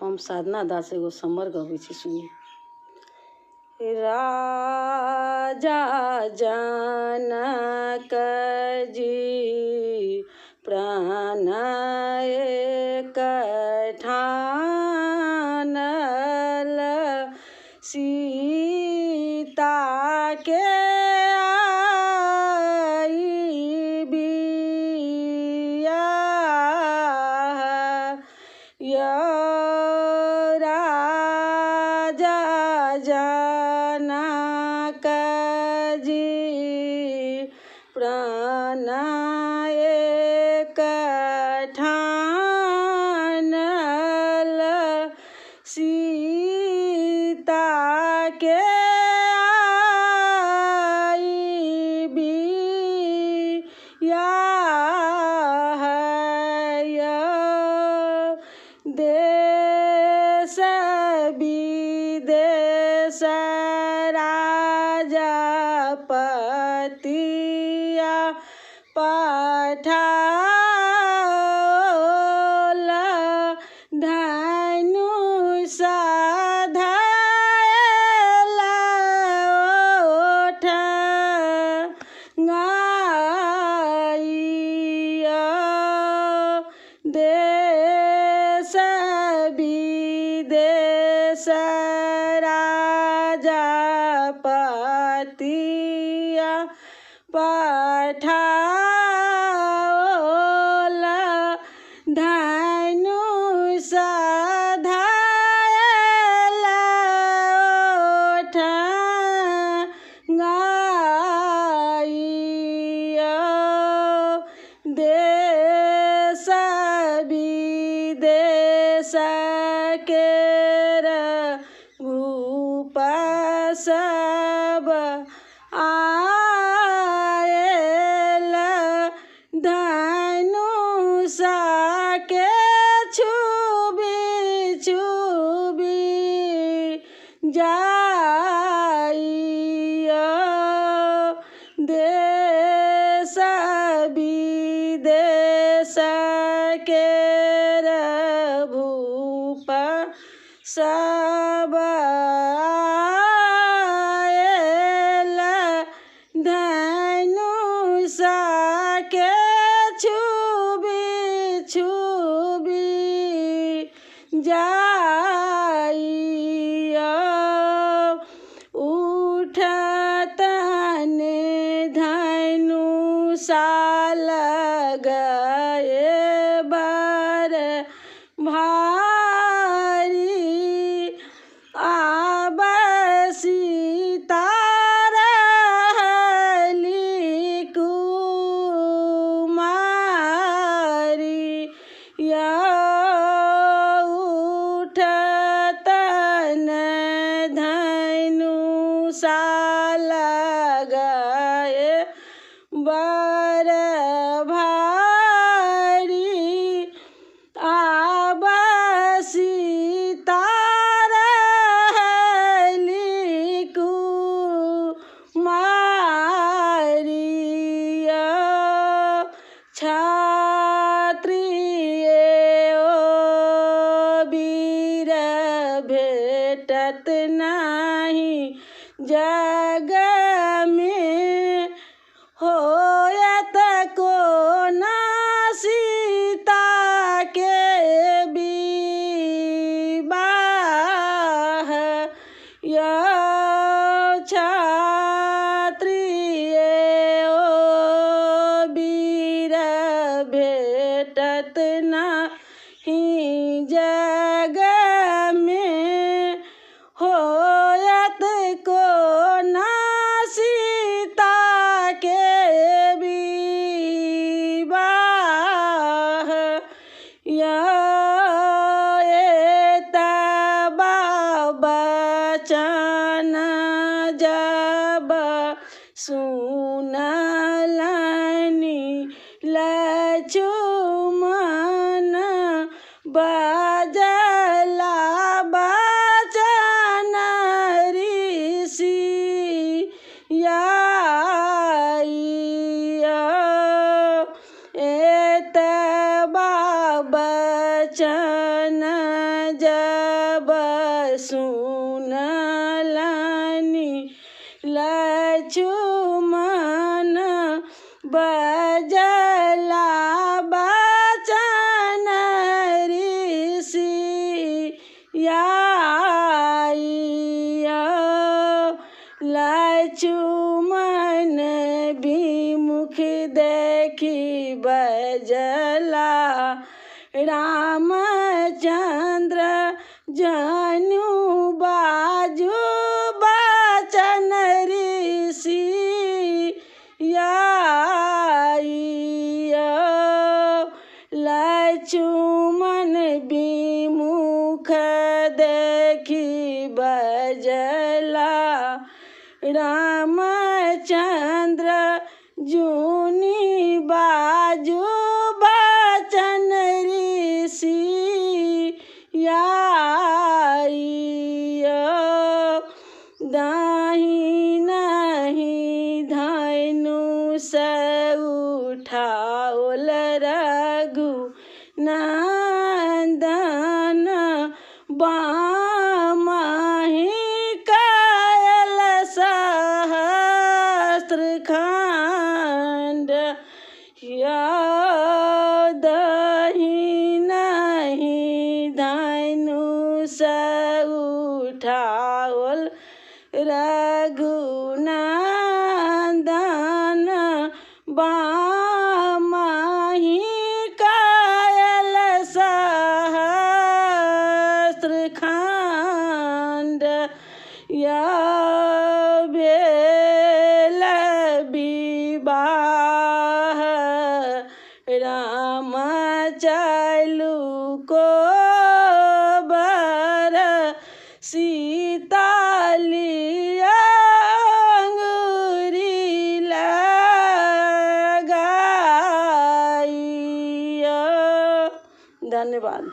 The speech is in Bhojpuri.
हम साधना दास एगो समर गबै छी, सुनी। राजा जनक जी प्राण एक ठानल, सीता के आई बियाह। राजा जनक जी प्राण एक ठानल, सीता के आई बियाह। देश विदेश राजा पतिया पठाओल, धनुष धइल ओठ गाइया। देश विदेश राजा पतिया पठाओल, धनुष धइल ओठ गाइया। देश विदेश केर भूप सब आयल, धनुष के छुबी छुबी जाइया। देश विदेश केर भूप सब आयल, धनुष के छुबी छुबी जाइया। उठतन धनुष लगए बर भारी, आब सीता रहली कुमारी। उठतन धनुष लगए बर भारी, आब सीता रहली कुमारी। क्षत्रिय ओ वीर भेटत नाही जग में, होयत कोन सीता के विवाह। क्षत्रिय ओ वीर भेटत नाही जग में, होयत कोन सीता के विवाह। एतबा बचन जब सुनलनि लक्ष्मण, बजला बचन ऋषिया। एतबा बचन जब सुनलनि लक्ष्मण बजला बचन ऋषिया लक्ष्मण विमुख देखी बजला रामचंद्र जनु बाजू बचन ऋषिया लक्ष्मण विमुख देखी बजला रामचंद्र जूनी बाजू बचन ऋषिया दाहिनी धनुष उठाओल रघु नंदन बामहि कायल सहस्त्र खंड दहिनी धनुष उठाओल रघुनंदन बामहि कायल सहस्त्र खंड भेल विवाह राम चलू को बर सीता लिया अंगूरी लगाई। धन्यवाद।